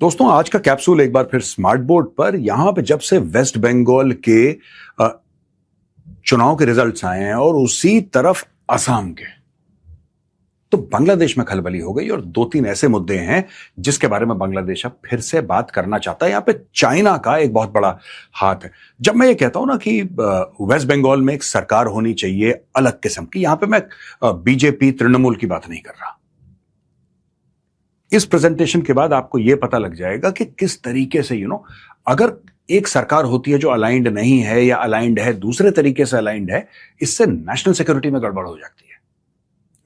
दोस्तों, आज का कैप्सूल एक बार फिर स्मार्ट बोर्ड पर। यहां पे जब से वेस्ट बंगाल के चुनाव के रिजल्ट्स आए हैं और उसी तरफ असम के, तो बांग्लादेश में खलबली हो गई और दो तीन ऐसे मुद्दे हैं जिसके बारे में बांग्लादेश अब फिर से बात करना चाहता है। यहां पे चाइना का एक बहुत बड़ा हाथ है। जब मैं ये कहता हूं ना कि वेस्ट बंगाल में एक सरकार होनी चाहिए अलग किस्म की, यहां पे मैं बीजेपी तृणमूल की बात नहीं कर रहा। इस प्रेजेंटेशन के बाद आपको यह पता लग जाएगा कि किस तरीके से अगर एक सरकार होती है जो अलाइंड नहीं है या अलाइंड है दूसरे तरीके से अलाइंड है, इससे नेशनल सिक्योरिटी में गड़बड़ हो जाती है।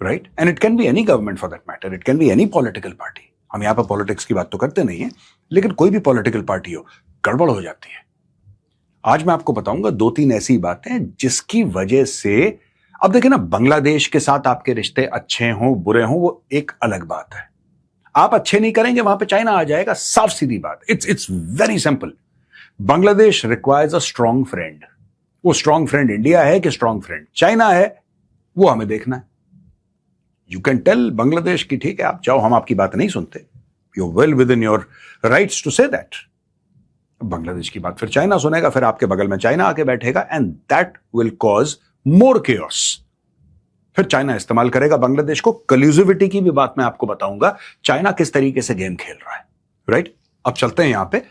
Right? And it can be any government for that matter, it can be any political party. हम यहां पर पॉलिटिक्स की बात तो करते नहीं है, लेकिन कोई भी पॉलिटिकल पार्टी हो, गड़बड़ हो जाती है। आज मैं आपको बताऊंगा दो तीन ऐसी बातें जिसकी वजह से, अब देखिए ना, बांग्लादेश के साथ आपके रिश्ते अच्छे हों बुरे हों वो एक अलग बात है। आप अच्छे नहीं करेंगे, वहां पे चाइना आ जाएगा, साफ सीधी बात। It's very simple. Bangladesh requires a strong friend. वो स्ट्रांग फ्रेंड इंडिया है कि स्ट्रांग फ्रेंड चाइना है, वो हमें देखना है। यू कैन टेल बांग्लादेश की ठीक है, आप जाओ, हम आपकी बात नहीं सुनते। You well within your rights to say that. Bangladesh की बात फिर चाइना सुनेगा, फिर आपके बगल में चाइना आके बैठेगा, and that will cause more chaos. फिर चाइना इस्तेमाल करेगा बांग्लादेश को। कल्यूसिविटी की भी बात मैं आपको बताऊंगा, चाइना किस तरीके से गेम खेल रहा है। राइट? अब चलते हैं यहां पे।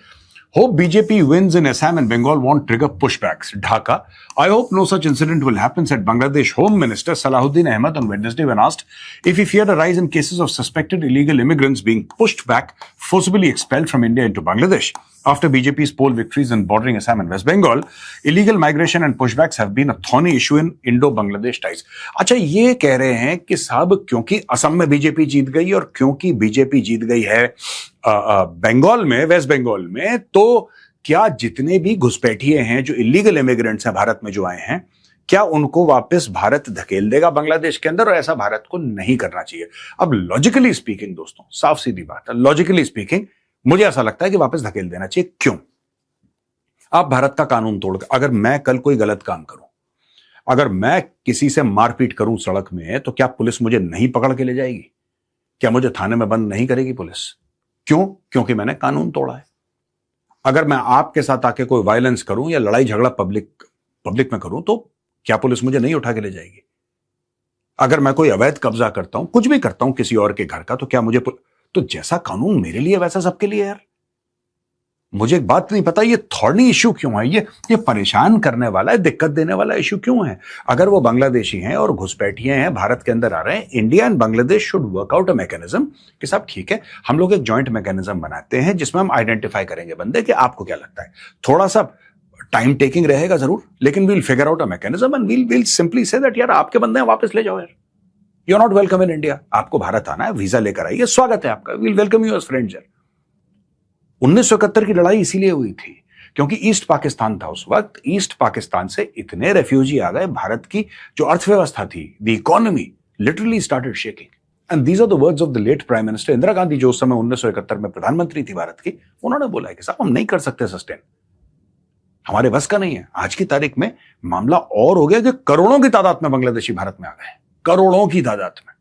Hope BJP wins in Assam and Bengal won't trigger pushbacks. Dhaka. I hope no such incident will happen, said Bangladesh Home Minister Salahuddin Ahmed on Wednesday when asked if he feared a rise in cases of suspected illegal immigrants being pushed back, forcibly expelled from India into Bangladesh. After BJP's poll victories in bordering Assam and West Bengal, illegal migration and pushbacks have been a thorny issue in Indo-Bangladesh ties. अच्छा, ये कह रहे हैं कि साहब क्योंकि असम में BJP जीत गई और क्योंकि बीजेपी जीत गई है बंगाल में, वेस्ट बंगाल में, तो क्या जितने भी घुसपैठिए हैं जो इलीगल इमिग्रेंट्स हैं भारत में जो आए हैं, क्या उनको वापस भारत धकेल देगा बांग्लादेश के अंदर? और ऐसा भारत को नहीं करना चाहिए। अब लॉजिकली स्पीकिंग दोस्तों, साफ सीधी बात है, लॉजिकली स्पीकिंग मुझे ऐसा लगता है कि वापस धकेल देना चाहिए। क्यों? आप भारत का कानून तोड़, अगर मैं कल कोई गलत काम करूं, अगर मैं किसी से मारपीट करूं सड़क में, तो क्या पुलिस मुझे नहीं पकड़ के ले जाएगी? क्या मुझे थाने में बंद नहीं करेगी पुलिस? क्यों? क्योंकि मैंने कानून तोड़ा है। अगर मैं आपके साथ आके कोई वायलेंस करूं या लड़ाई झगड़ा पब्लिक में करूं, तो क्या पुलिस मुझे नहीं उठा के ले जाएगी? अगर मैं कोई अवैध कब्जा करता हूं, कुछ भी करता हूं किसी और के घर का, तो क्या मुझे तो जैसा कानून मेरे लिए वैसा सबके लिए यार। मुझे एक बात नहीं पता, ये थॉर्नी इश्यू क्यों है, ये परेशान करने वाला है, दिक्कत देने वाला इश्यू क्यों है? अगर वो बांग्लादेशी हैं और घुसपैठिए हैं, भारत के अंदर आ रहे हैं, India and Bangladesh should work out a mechanism कि साहब ठीक है, हम लोग एक जॉइंट मैकेनिज्म बनाते हैं जिसमें हम आइडेंटिफाई करेंगे बंदे कि आपको क्या लगता है। थोड़ा सा टाइम टेकिंग रहेगा जरूर, लेकिन we'll figure out a mechanism and we'll simply say that यार आपके बंदे हैं, वापस ले जाओ यार। You are not welcome in India. आपको भारत आना है, वीजा लेकर आइए, स्वागत है आपका, we'll welcome you as friends यार। 1971 की लड़ाई इसीलिए हुई थी क्योंकि ईस्ट पाकिस्तान था उस वक्त। ईस्ट पाकिस्तान से इतने रेफ्यूजी आ गए, भारत की जो अर्थव्यवस्था थी, the economy literally started shaking. And these are the words of the late prime minister Indira Gandhi, जो उस समय 1971 में प्रधानमंत्री थी भारत की। उन्होंने बोला है कि साहब हम नहीं कर सकते सस्टेन, हमारे बस का नहीं है। आज की तारीख में मामला और हो गया कि करोड़ों की तादाद में बांग्लादेशी भारत में आ गए, करोड़ों की तादाद में।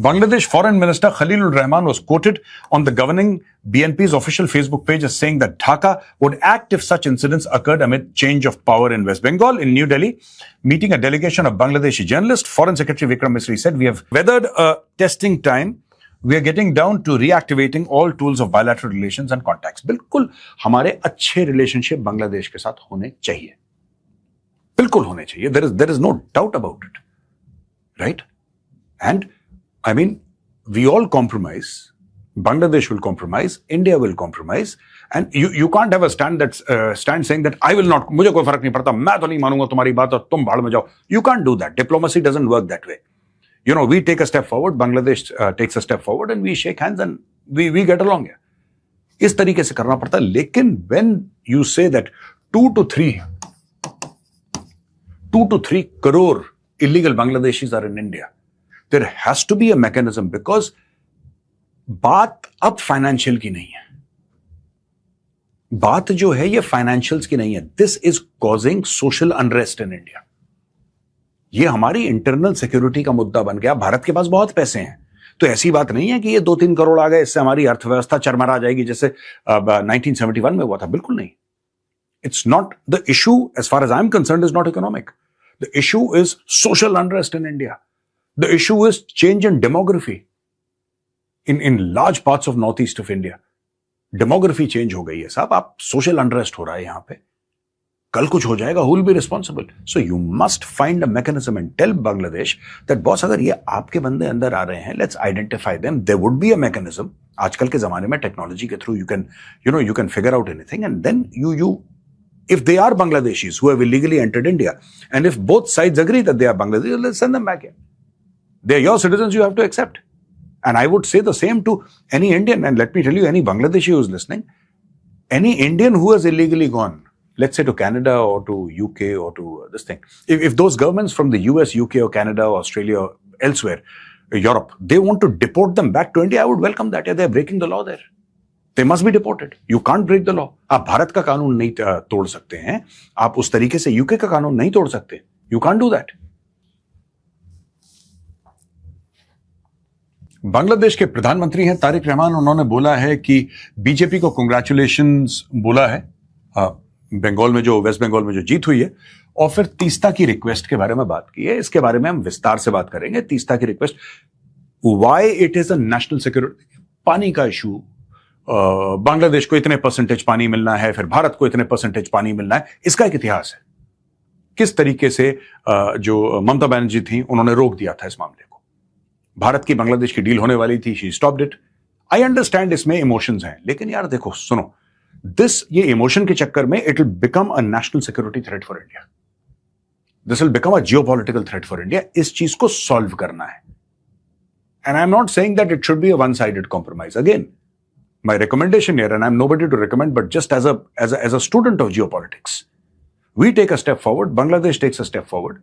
Bangladesh Foreign Minister Khalilur Rahman was quoted on the governing BNP's official Facebook page as saying that Dhaka would act if such incidents occurred amid change of power in West Bengal. In New Delhi, meeting a delegation of Bangladeshi journalists, Foreign Secretary Vikram Misri said, "We have weathered a testing time. We are getting down to reactivating all tools of bilateral relations and contacts." बिल्कुल हमारे अच्छे relationship Bangladesh के साथ होने चाहिए, बिल्कुल होने चाहिए। There is no doubt about it, right? And I mean, we all compromise. Bangladesh will compromise. India will compromise. And you can't have a stand saying that I will not. मुझे कोई फर्क नहीं पड़ता, मैं तो नहीं मानूंगा तुम्हारी बात और तुम भाड़ में जाओ. You can't do that. Diplomacy doesn't work that way. You know, we take a step forward. Bangladesh takes a step forward, and we shake hands and we get along here. इस तरीके से करना पड़ता है. लेकिन when you say that 2 to 3 crore illegal Bangladeshis are in India. There has to be a mechanism because बात अब financial की नहीं है, बात जो है ये फाइनेंशियल्स की नहीं है। This is causing social unrest in India. ये हमारी इंटरनल सिक्योरिटी का मुद्दा बन गया। भारत के पास बहुत पैसे हैं, तो ऐसी बात नहीं है कि ये 2-3 करोड़ आ गए इससे हमारी अर्थव्यवस्था चरमरा जाएगी जैसे 1971 में हुआ था। बिल्कुल नहीं। It's not the issue as far as I am concerned is not economic. The issue is social unrest in India. The issue is change in demography in large parts of north east of India. Demography change हो गई है साहब। आप social unrest हो रहा है यहां पे। कल कुछ हो जाएगा, who will be responsible? So you must find a mechanism and tell Bangladesh that boss अगर ये आपके बंदे अंदर आ रहे हैं, let's identify them. There would be a mechanism. आजकल के जमाने में टेक्नोलॉजी के through you can figure out anything, and then if they are Bangladeshis who have illegally entered India, and if both sides agree that they are Bangladeshis, let's send them back here. They are your citizens, you have to accept. And I would say the same to any Indian, and let me tell you, any Bangladeshi who is listening, any Indian who has illegally gone, let's say to Canada or to UK or to this thing. If those governments from the US, UK or Canada or Australia or elsewhere, Europe, they want to deport them back to India, I would welcome that. Yeah, they're breaking the law there. They must be deported. You can't break the law. आप भारत का कानून नहीं तोड़ सकते हैं. आप उस तरीके से UK का कानून नहीं तोड़ सकते. You can't do that. Bangladesh के प्रधानमंत्री हैं तारिक रहमान. उन्होंने बोला है कि बीजेपी को कांग्रेचुलेशंस बोला है बंगाल में, जो वेस्ट बंगाल में जो जीत हुई है, और फिर तीस्ता की रिक्वेस्ट के बारे में बात की है. इसके बारे में हम विस्तार से बात करेंगे. तीस्ता की request, why it is a national security, पानी का इशू. बांग्लादेश को इतने परसेंटेज पानी मिलना है, फिर भारत को इतने परसेंटेज पानी मिलना है. इसका एक इतिहास है. किस तरीके से जो ममता बनर्जी थी उन्होंने रोक दिया था इस मामले को. भारत की बांग्लादेश की डील होने वाली थी, she stopped it. I understand इसमें इमोशंस हैं, लेकिन यार देखो सुनो, ये इमोशन के चक्कर में it will become a national security threat for India. This will become a geopolitical threat for India. इस चीज को सॉल्व करना है. And I am not saying that it should be a one sided compromise. Again, my recommendation here, and I'm nobody to recommend, but just as a student of geopolitics, we take a step forward, Bangladesh takes a step forward.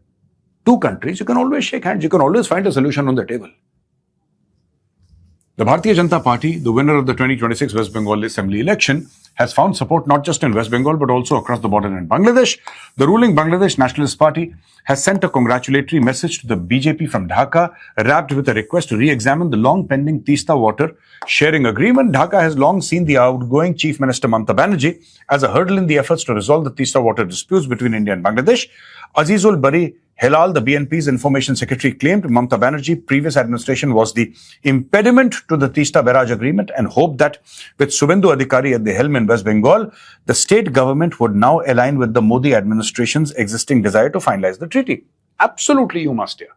Two countries, you can always shake hands, you can always find a solution on the table. The Bharatiya Janata Party, the winner of the 2026 West Bengal Assembly election, has found support not just in West Bengal but also across the border in Bangladesh. The ruling Bangladesh Nationalist Party has sent a congratulatory message to the BJP from Dhaka, wrapped with a request to re-examine the long-pending Teesta water sharing agreement. Dhaka has long seen the outgoing Chief Minister Mamta Banerjee as a hurdle in the efforts to resolve the Teesta water disputes between India and Bangladesh. Azizul Bari Hilal, the BNP's information secretary, claimed Mamta Banerjee's previous administration was the impediment to the Teesta barrage agreement and hoped that with Subhendu Adhikari at the helm in West Bengal, the state government would now align with the Modi administration's existing desire to finalize the treaty. Absolutely you must, yeah.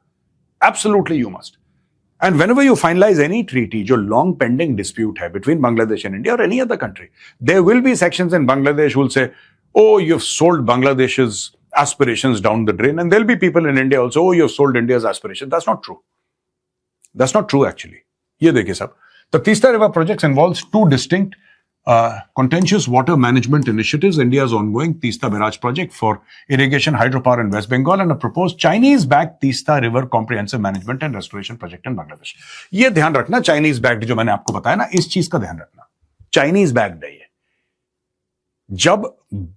Absolutely you must. And whenever you finalize any treaty, जो long pending dispute है between Bangladesh and India or any other country, there will be sections in Bangladesh who will say, oh, you've sold Bangladesh's aspirations down the drain. And there'll be people in India also, oh, you've sold India's aspirations. That's not true. That's not true actually. ये देखिए साहब, the Teesta River project involves two distinct contentious water management initiatives: India's ongoing Teesta Barrage project for irrigation hydropower in West Bengal and a proposed Chinese-backed Teesta River comprehensive management and restoration project in Bangladesh. ये ध्यान रखना, Chinese-backed जो मैंने आपको बताया ना, इस चीज का ध्यान रखना. Chinese-backed है ये. जब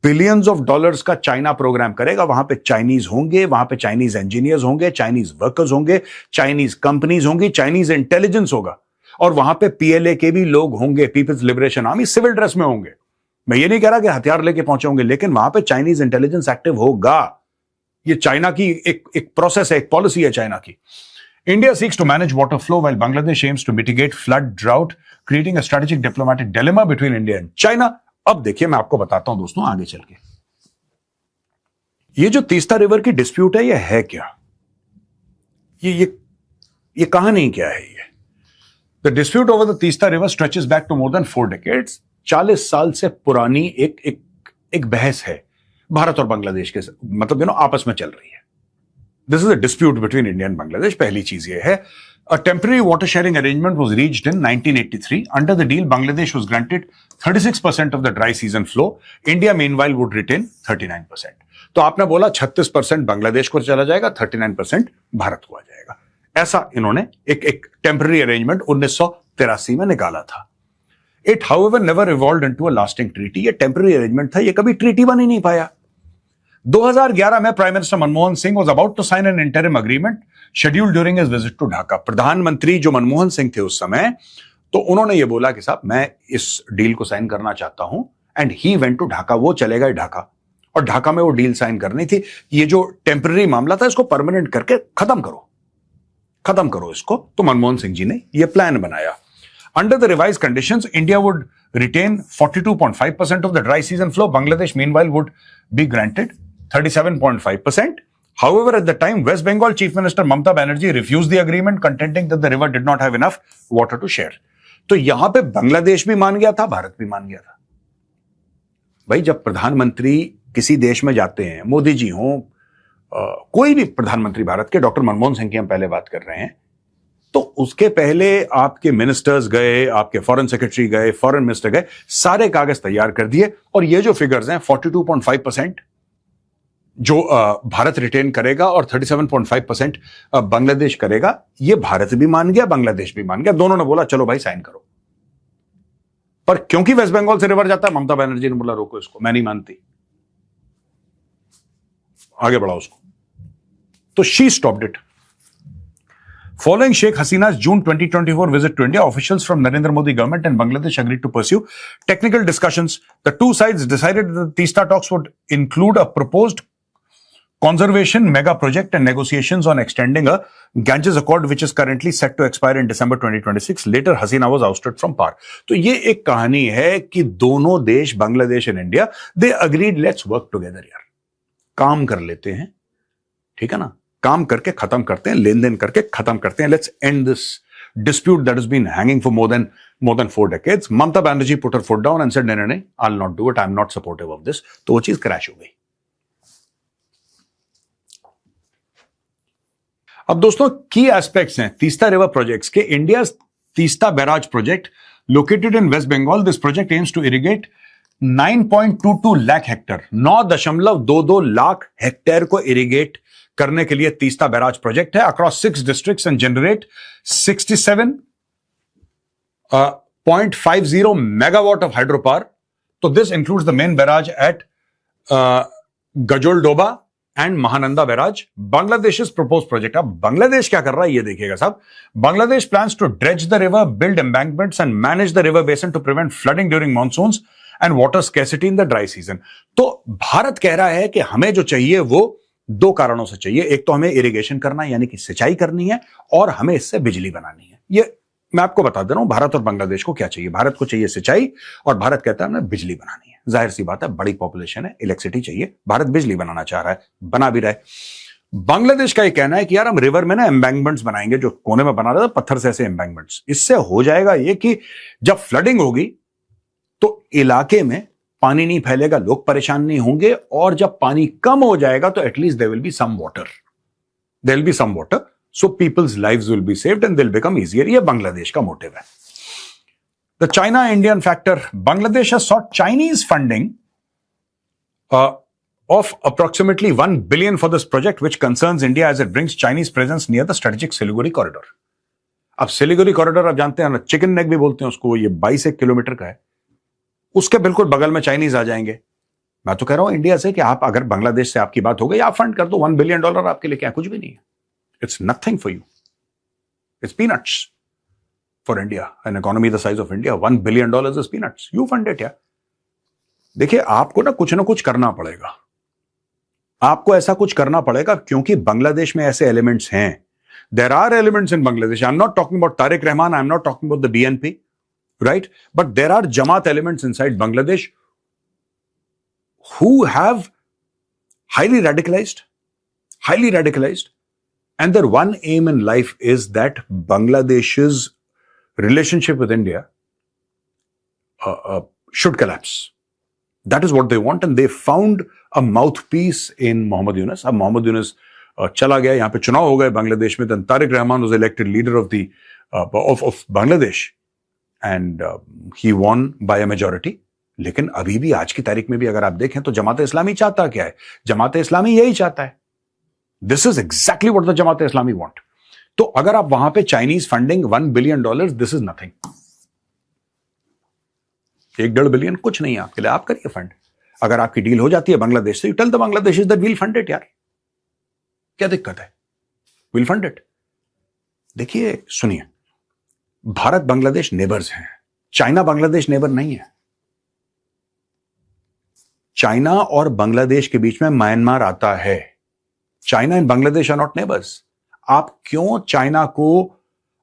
बिलियंस ऑफ डॉलर्स का चाइना प्रोग्राम करेगा, वहां पे चाइनीज होंगे, वहां पे चाइनीज इंजीनियर्स होंगे, चाइनीज वर्कर्स होंगे, चाइनीज कंपनीज होंगी, चाइनीज इंटेलिजेंस होगा, और वहां पे पीएलए के भी लोग होंगे, People's Liberation Army, civil dress में होंगे. मैं ये नहीं कह रहा कि हथियार लेके पहुंचे होंगे, लेकिन वहां पे चाइनीज इंटेलिजेंस एक्टिव होगा. ये चाइना की एक प्रोसेस है, एक पॉलिसी है चाइना की. India seeks to manage water flow while Bangladesh aims to mitigate flood drought, creating a strategic diplomatic dilemma between India and China. अब देखिए, मैं आपको बताता हूं दोस्तों आगे चल के, ये जो तीस्ता रिवर की डिस्प्यूट है, ये है क्या, ये कहानी क्या है. ये the dispute over the Teesta river stretches back to more than 4 decades. 40 साल से पुरानी एक बहस है भारत और बांग्लादेश के, मतलब आपस में चल रही है. This is a dispute between India and Bangladesh. पहली चीज ये है, a temporary water sharing arrangement was reached in 1983. Under the deal, Bangladesh was granted 36% of the dry season flow. India, meanwhile, would retain 39%. तो आपने बोला 36% बांग्लादेश को चला जाएगा, 39% भारत को आ जाएगा. ऐसा इन्होंने एक टेम्पररी अरेंजमेंट 1983 में निकाला था. It, however, never evolved into a lasting treaty. ये टेम्पररी अरेंजमेंट था, ये कभी ट्रीटी बन ही नहीं पाया. 2011 में prime minister Manmohan Singh was about to sign an interim agreement scheduled during his visit to Dhaka. प्रधानमंत्री जो मनमोहन सिंह थे उस समय, तो उन्होंने ये बोला कि साहब मैं इस डील को साइन करना चाहता हूं, and he went to Dhaka. वो चले गए ढाका, और ढाका में वो डील साइन करनी थी। ये जो टेम्पररी मामला था इसको परमानेंट करके खत्म करो इसको। तो मनमोहन सिंह जी ने ये प्लान बनाया। Under the revised conditions, India would retain 42.5% of the dry season flow. Bangladesh, meanwhile, would be granted 37.5%. However, at the time, West Bengal Chief Minister Mamata Banerjee refused the agreement, contending that the river did not have enough water to share. तो यहां पे बांग्लादेश भी मान गया था, भारत भी मान गया था। भाई, जब प्रधानमंत्री किसी देश में जाते हैं, मोदी जी हों, कोई भी प्रधानमंत्री भारत के, डॉक्टर मनमोहन सिंह की हम पहले बात कर रहे हैं, तो उसके पहले आपके मिनिस्टर्स गए, आपके फॉरेन सेक्रेटरी गए, फॉरेन मिनिस्टर गए, सारे कागज तैयार कर दिए। और ये जो फिगर्स हैं 42.5% जो भारत रिटेन करेगा और 37.5% बांग्लादेश करेगा, ये भारत भी मान गया, बांग्लादेश भी मान गया। दोनों ने बोला चलो भाई साइन करो। पर क्योंकि वेस्ट बंगाल से रिवर जाता है, ममता बनर्जी ने बोला रोको इसको, मैं नहीं मानती, आगे बढ़ाओ उसको। तो she stopped it. Following Sheikh Hasina's June 2024 visit to India, officials from Narendra Modi government and Bangladesh agreed to pursue technical discussions. The two sides decided that the Teesta talks would include a proposed conservation mega project and negotiations on extending a Ganges Accord, which is currently set to expire in December 2026. Later, Hasina was ousted from power. तो ये एक कहानी है कि दोनों देश, Bangladesh and India, they agreed let's work together यार, काम कर लेते हैं, ठीक है ना, काम करके खत्म करते हैं, लेन देन करके खत्म करते हैं। Let's end this dispute that has been hanging for more than 4 decades. Mamata Banerjee put her foot down and said नहीं, I will not do it, I am not supportive of this. तो वो चीज क्रैश हो गई। अब दोस्तों, की एस्पेक्ट्स हैं तीस्ता रिवर प्रोजेक्ट्स के। India Teesta barrage project located in West Bengal, this project aims to irrigate 9.22 lakh hectare, 9.22 lakh hectare को इरिगेट करने के लिए तीस्ता बैराज प्रोजेक्ट है across 6 districts and generate 67.50 megawatt of hydro power. तो this includes the main barrage at Gajoldoba and Mahananda barrage. Bangladesh propose project. अब बांग्लादेश क्या कर रहा है ये देखिएगा साहब। Bangladesh plans to dredge the river, build embankments and manage the river basin to prevent flooding during monsoons and water scarcity in the dry season. तो भारत कह रहा है कि हमें जो चाहिए वो 2 कारणों से चाहिए। एक तो हमें इरिगेशन करना यानी कि सिंचाई करनी है, और हमें इससे बिजली बनानी है। ये मैं आपको बता दे रहा हूं भारत और बांग्लादेश को क्या चाहिए। भारत को चाहिए सिंचाई और भारत कहता है हमें बिजली बनानी है। जाहिर सी बात है, बड़ी पॉपुलेशन है, इलेक्ट्रिसिटी चाहिए, भारत बिजली बनाना चाह रहा है, बना भी रहा है। बांग्लादेश का ये कहना है कि यार हम रिवर में ना एम्बैंकमेंट्स बनाएंगे, जो कोने में बना रहे थे पत्थर से ऐसे एम्बैंकमेंट्स। इससे हो जाएगा ये कि जब फ्लडिंग होगी तो इलाके में पानी नहीं फैलेगा, लोग परेशान नहीं होंगे, और जब पानी कम हो जाएगा तो at least there will be some water, so people's lives will be saved and they will become easier. ये बांग्लादेश का मोटिव है। The China Indian factor. Bangladesh has sought Chinese funding of approximately $1 billion for this project, which concerns India as it brings Chinese presence near the strategic Siliguri corridor. अब Siliguri corridor आप जानते हैं ना, chicken neck भी बोलते हैं उसको, ये 22 किलोमीटर का है, उसके बिल्कुल बगल में चाइनीज आ जाएंगे। मैं तो कह रहा हूं इंडिया से कि आप अगर बांग्लादेश से आपकी बात हो गई, आप फंड कर दो। $1 बिलियन आपके लिए क्या कुछ भी नहीं है। It's nothing for you, it's peanuts for India, an economy the size of India. $1 billion is peanuts, you fund it. यार देखिए, आपको ना कुछ करना पड़ेगा, आपको ऐसा कुछ करना पड़ेगा, क्योंकि बांग्लादेश में ऐसे एलिमेंट्स हैं। There are elements in Bangladesh. I'm not talking about Tariq Rahman. I'm not talking about the BNP, right? But there are Jamaat elements inside Bangladesh who have highly radicalized, and their one aim in life is that Bangladesh's relationship with India should collapse. That is what they want, and they found a mouthpiece in Mohammad Yunus. Ab Mohammad Yunus चला गया, यहां पे चुनाव हो गए बांग्लादेश में। Tariq Rahman was elected leader of Bangladesh and he won by a majority. लेकिन अभी भी आज की तारीख में भी अगर आप देखें तो जमात इस्लामी चाहता क्या है? जमात इस्लामी यही चाहता है। This is exactly what the Jamaat Islami want. तो अगर आप वहां पे Chinese funding $1 billion, this is nothing. $1-1.5 billion कुछ नहीं है आपके लिए, आप करिए फंड। अगर आपकी डील हो जाती है बांग्लादेश से, you tell the Bangladesh that we'll fund it यार, क्या दिक्कत है, वील फंड इट। देखिए सुनिए, भारत बांग्लादेश नेबर्स हैं, चाइना बांग्लादेश नेबर नहीं है। चाइना और बांग्लादेश के बीच में म्यांमार आता है। China and Bangladesh are not neighbours. आप क्यों चाइना को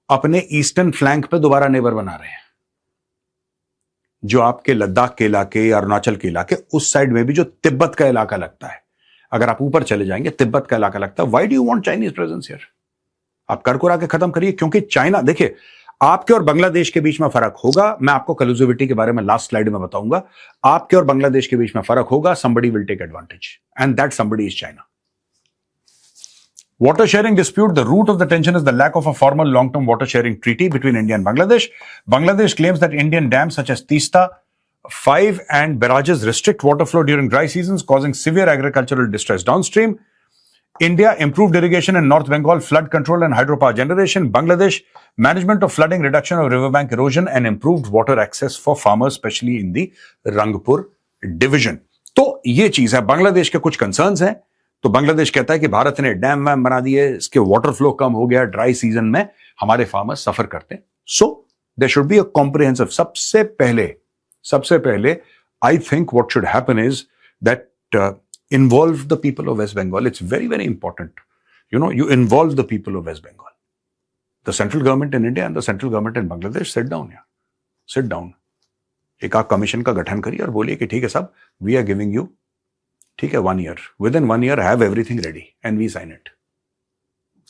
अपने ईस्टर्न फ्लैंक पे दोबारा नेबर बना रहे हैं? जो आपके लद्दाख के इलाके या अरुणाचल के इलाके, उस साइड में भी जो तिब्बत का इलाका लगता है, अगर आप ऊपर चले जाएंगे तिब्बत का इलाका लगता है। Why do you want Chinese presence here? आप करकुरा के खत्म करिए, क्योंकि चाइना, देखिए आपके और बांग्लादेश के बीच में फर्क होगा। मैं आपको कलुजिविटी के बारे में लास्ट स्लाइड में बताऊंगा। आपके और बांग्लादेश के बीच में फर्क होगा। somebody will take advantage and that somebody is China. Water sharing dispute. The root of the tension is the lack of a formal long-term water sharing treaty between India and Bangladesh. Bangladesh claims that Indian dams such as Teesta 5 and barrages restrict water flow during dry seasons, causing severe agricultural distress downstream. India improved irrigation in North Bengal, flood control and hydropower generation. Bangladesh management of flooding, reduction of riverbank erosion and improved water access for farmers, especially in the Rangpur division. तो ये चीज है, बांग्लादेश के कुछ concerns हैं। तो बांग्लादेश कहता है कि भारत ने डैम वैम बना दिए, इसके वाटर फ्लो कम हो गया, ड्राई सीजन में हमारे फार्मर्स सफर करते हैं। So there should be a comprehensive. सबसे पहले I think what should happen is that involve the people of West Bengal. It's very, very important. You involve the people of West Bengal. The central government in India and the central government in Bangladesh sit down here. Sit down. एक आप commission का गठन करिए और बोलिए कि ठीक है साहब, we are giving you, ठीक है, 1 year. Within 1 year, have everything ready and we sign it.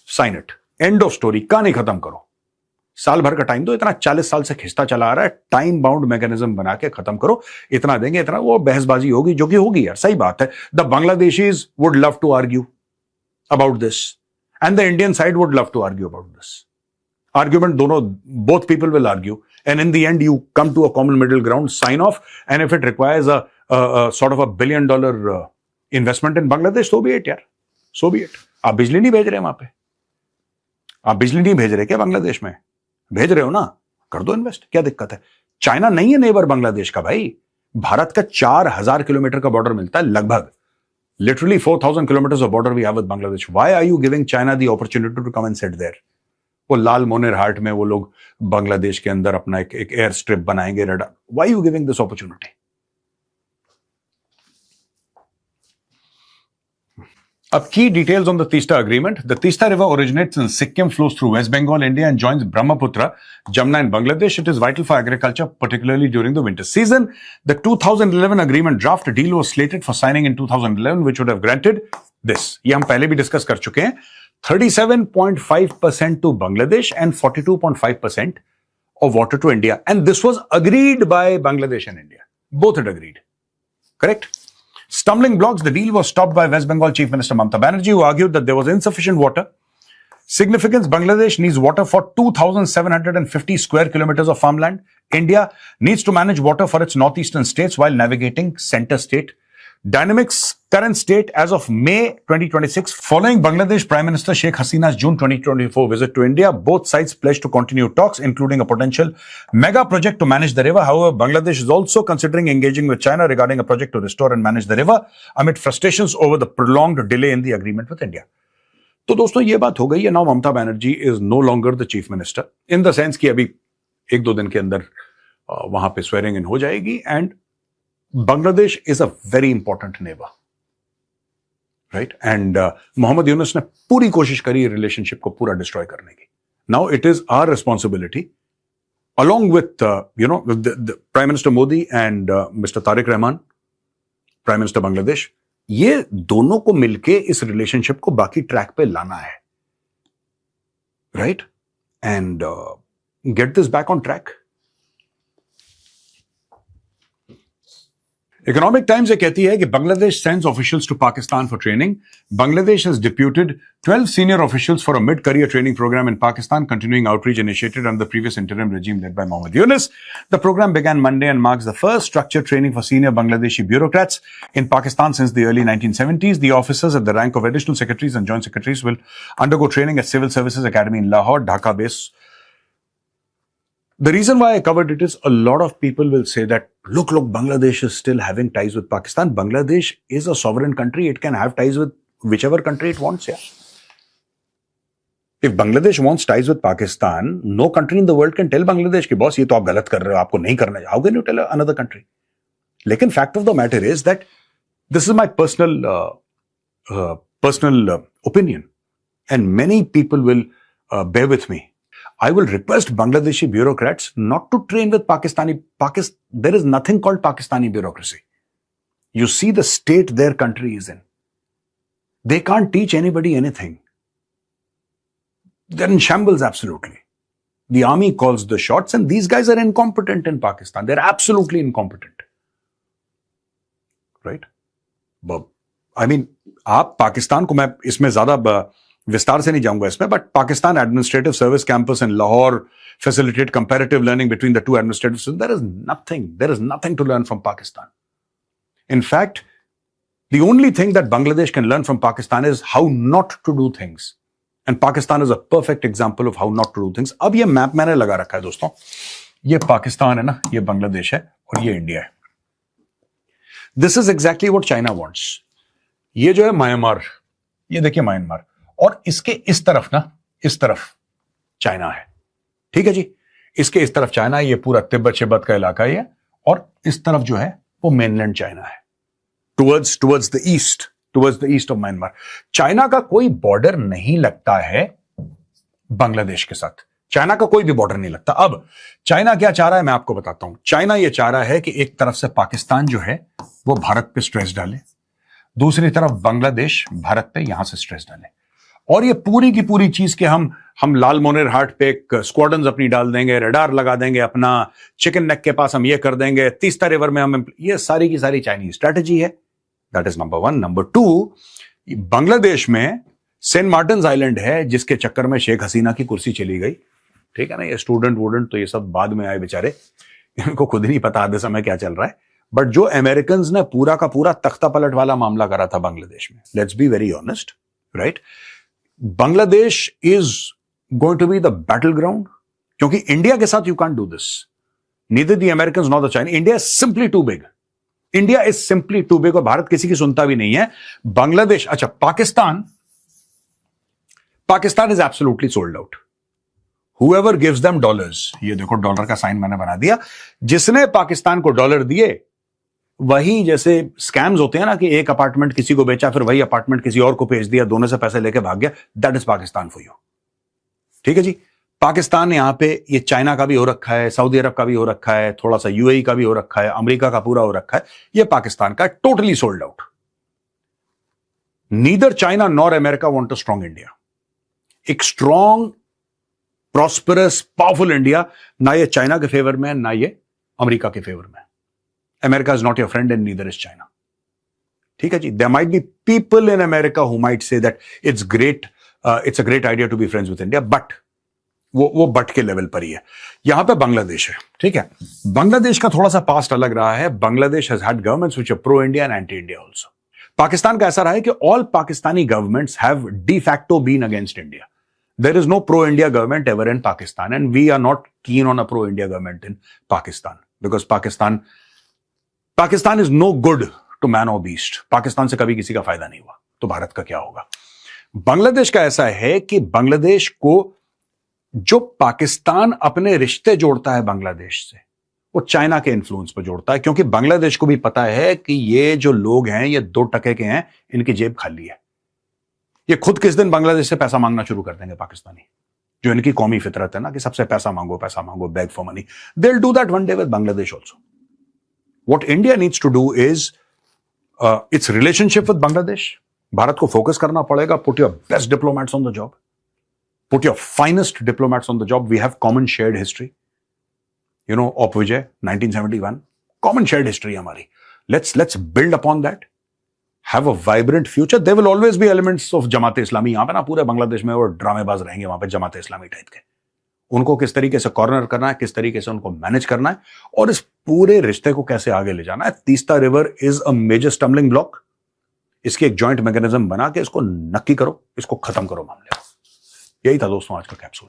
Sign it. End of story. कहानी खत्म करो। साल भर का टाइम दो, इतना 40 साल से खिंचता चला आ रहा है, टाइम बाउंड मैकेनिज्म बना के खत्म करो। इतना देंगे, इतना, वो बहसबाजी होगी जो कि होगी यार, सही बात है। The Bangladeshis would love to argue about this and the Indian side would love to argue about this. Argument दोनों, both people will argue and in the end you come to a common middle ground, sign of, and if it requires a sort of $1 billion investment in Bangladesh, so be it यार, so be it. आप बिजली नहीं भेज रहे वहां पे, आप बिजली नहीं भेज रहे क्या बांग्लादेश में? भेज रहे हो ना, कर दो इन्वेस्ट, क्या दिक्कत है? चाइना नहीं है नेबर बांग्लादेश का भाई। भारत का 4000 किलोमीटर का बॉर्डर मिलता है लगभग, literally 4000 kilometre of border we have with Bangladesh. Why are you giving China the opportunity to come and sit there? वो लाल मोनेर हार्ट में वो लोग बांग्लादेश के अंदर अपना एक एयर स्ट्रिप बनाएंगे, radar. Why you giving this opportunity? Up key details on the Teesta agreement. The Teesta River originates in Sikkim, flows through West Bengal, India and joins Brahmaputra, Jamna and Bangladesh. It is vital for agriculture, particularly during the winter season. The 2011 agreement draft deal was slated for signing in 2011, which would have granted this. ये हम पहले भी discuss कर चुके हैं। 37.5% to Bangladesh and 42.5% of water to India. And this was agreed by Bangladesh and India. Both had agreed. Correct? Stumbling blocks. The deal was stopped by West Bengal Chief Minister Mamata Banerjee, who argued that there was insufficient water. Significance: Bangladesh needs water for 2,750 square kilometers of farmland. India needs to manage water for its northeastern states while navigating center state dynamics. Current state as of May 2026. Following Bangladesh Prime Minister Sheikh Hasina's June 2024 visit to India, both sides pledged to continue talks, including a potential mega project to manage the river. However, Bangladesh is also considering engaging with China regarding a project to restore and manage the river amid frustrations over the prolonged delay in the agreement with India. तो दोस्तों ये बात हो गई है। Now Mamata Banerjee is no longer the chief minister, in the sense कि अभी 1-2 दिन के अंदर वहां पे स्वेरिंग इन हो जाएगी। And Bangladesh is a very important neighbour, right? And Mohammad Yunus ने पूरी कोशिश करी रिलेशनशिप को पूरा डिस्ट्रॉय करने की। Now it is our responsibility along with the Prime Minister Modi and Mr. Tariq Rahman, Prime Minister Bangladesh, ये दोनों को मिलके इस रिलेशनशिप को बाकी ट्रैक पे लाना है, right? And get this back on track. Economic times ये कहती है कि Bangladesh sends officials to Pakistan for training. Bangladesh has deputed 12 senior officials for a mid-career training program in Pakistan, continuing outreach initiated under the previous interim regime led by Mohammad Yunus. The program began Monday and marks the first structured training for senior Bangladeshi bureaucrats in Pakistan since the early 1970s. The officers at the rank of additional secretaries and joint secretaries will undergo training at Civil Services Academy in Lahore, Dhaka base. The reason why I covered it is a lot of people will say that, look, Bangladesh is still having ties with Pakistan. Bangladesh is a sovereign country. It can have ties with whichever country it wants, yeah. If Bangladesh wants ties with Pakistan, no country in the world can tell Bangladesh ki boss, ye to aap galat kar rahe ho, aapko nahi karna. How can you tell another country? Lekin fact of the matter is that this is my personal opinion, and many people will bear with me. I will request Bangladeshi bureaucrats not to train with there is nothing called Pakistani bureaucracy. You see the state their country is in. They can't teach anybody anything. They're in shambles, absolutely. The army calls the shots, and these guys are incompetent in Pakistan. They're absolutely incompetent. Right? But, I mean, आप पाकिस्तान को, मैं इसमें ज्यादा विस्तार से नहीं जाऊंगा इसमें, but Pakistan Administrative Service Campus in Lahore facilitate comparative learning between the two administrative systems. There is nothing to learn from Pakistan. In fact, the only thing that Bangladesh can learn from Pakistan is how not to do things. And Pakistan is a perfect example of how not to do things. अब ये map मैंने लगा रखा है दोस्तों. ये पाकिस्तान है ना, ये बांग्लादेश है और ये इंडिया है. This is exactly what China wants. ये जो है म्यांमार, ये देखिए म्यांमार, और इसके इस तरफ ना, इस तरफ चाइना है. ठीक है जी. इसके इस तरफ चाइना है, ये पूरा तिब्बत का इलाका है, और इस तरफ जो है वो मेनलैंड चाइना है. Towards the east of Myanmar. China का कोई बॉर्डर नहीं लगता है बांग्लादेश के साथ. चाइना का कोई भी बॉर्डर नहीं लगता. अब चाइना क्या चाह रहा है मैं आपको बताता हूं. चाइना ये चाह रहा है कि एक तरफ से पाकिस्तान जो है वो भारत पे स्ट्रेस डाले, दूसरी तरफ बांग्लादेश भारत पे यहां से स्ट्रेस डाले, और ये पूरी की पूरी चीज के हम लाल मोनेर हाट पे एक स्क्वाड्रन्स अपनी डाल देंगे, रडार लगा देंगे, अपना चिकन नेक के पास हम ये कर देंगे, तीस्ता रिवर में हम, ये सारी की सारी चाइनीज स्ट्रैटेजी है. That is number 1. Number 2, Bangladesh में सेंट मार्टिन आइलैंड है जिसके चक्कर में शेख हसीना की कुर्सी चली गई. ठीक है ना. ये स्टूडेंट तो ये सब बाद में आए बेचारे, इनको खुद नहीं पता आधे समय क्या चल रहा है. बट जो अमेरिकन ने पूरा का पूरा तख्ता पलट वाला मामला करा था बांग्लादेश में, let's be very honest, right. Bangladesh is going to be the battle ground, क्योंकि इंडिया के साथ you can do this. Neither the American not the China. India is simply too big. India is simply too big, और भारत किसी की सुनता भी नहीं है. बांग्लादेश, अच्छा, Pakistan is absolutely sold out. Whoever gives them dollars, ये देखो डॉलर का साइन मैंने बना दिया. जिसने पाकिस्तान को डॉलर दिए, वही जैसे स्कैम्स होते हैं ना कि एक अपार्टमेंट किसी को बेचा, फिर वही अपार्टमेंट किसी और को भेज दिया, दोनों से पैसे लेके भाग गया. That is Pakistan for you. ठीक है जी. पाकिस्तान यहां पे ये चाइना का भी हो रखा है, सऊदी अरब का भी हो रखा है, थोड़ा सा यूएई का भी हो रखा है, अमेरिका का पूरा हो रखा है. ये पाकिस्तान का totally sold out. Neither China nor America want a strong India. एक स्ट्रॉन्ग, प्रॉस्परस, पावरफुल इंडिया ना ये चाइना के फेवर में, ना ये अमेरिका के फेवर में. America is not your friend and neither is China. ठीक है जी. There might be people in America who might say that it's a great idea to be friends with India, but वो but के level पर ही है. यहां पे बांग्लादेश है. ठीक है. बांग्लादेश का थोड़ा सा पास्ट अलग रहा है. Bangladesh has had governments which are pro India and anti India also. Pakistan का ऐसा रहा है कि all Pakistani governments have de facto been against India. There is no pro-India government ever in Pakistan, and we are not keen on a pro-India government in Pakistan, because Pakistan is no good to man or beast. Pakistan से कभी किसी का फायदा नहीं हुआ, तो भारत का क्या होगा. बांग्लादेश का ऐसा है कि बांग्लादेश को जो पाकिस्तान अपने रिश्ते जोड़ता है बांग्लादेश से, वो चाइना के इन्फ्लुएंस पर जोड़ता है, क्योंकि बांग्लादेश को भी पता है कि ये जो लोग हैं ये 2 टके के हैं, इनकी जेब खाली है. ये खुद किस दिन बांग्लादेश से पैसा मांगना शुरू कर देंगे पाकिस्तानी, जो इनकी कौमी फितरत है ना कि सबसे पैसा मांगो, beg for money. They will do that one day with Bangladesh also. What India needs to do is its relationship with Bangladesh. Bharat को फोकस करना पड़ेगा. Put your best diplomats on the job, put your finest diplomats on the job. We have common shared history, you know, of विजय 1971, common shared history हमारी. Let's build upon that. Have a vibrant future. There will always be elements of Jamaat Islami. यहां पे ना पूरे बांग्लादेश में वो ड्रामेबाज रहेंगे वहां पे जमात इस्लामी टाइप के. उनको किस तरीके से कॉर्नर करना है, किस तरीके से उनको मैनेज करना है, और इस पूरे रिश्ते को कैसे आगे ले जाना है. Teesta river is a major stumbling block. इसकी एक जॉइंट मैकेनिज्म बना के इसको नक्की करो, इसको खत्म करो मामले. यही था दोस्तों आज का कैप्सूल.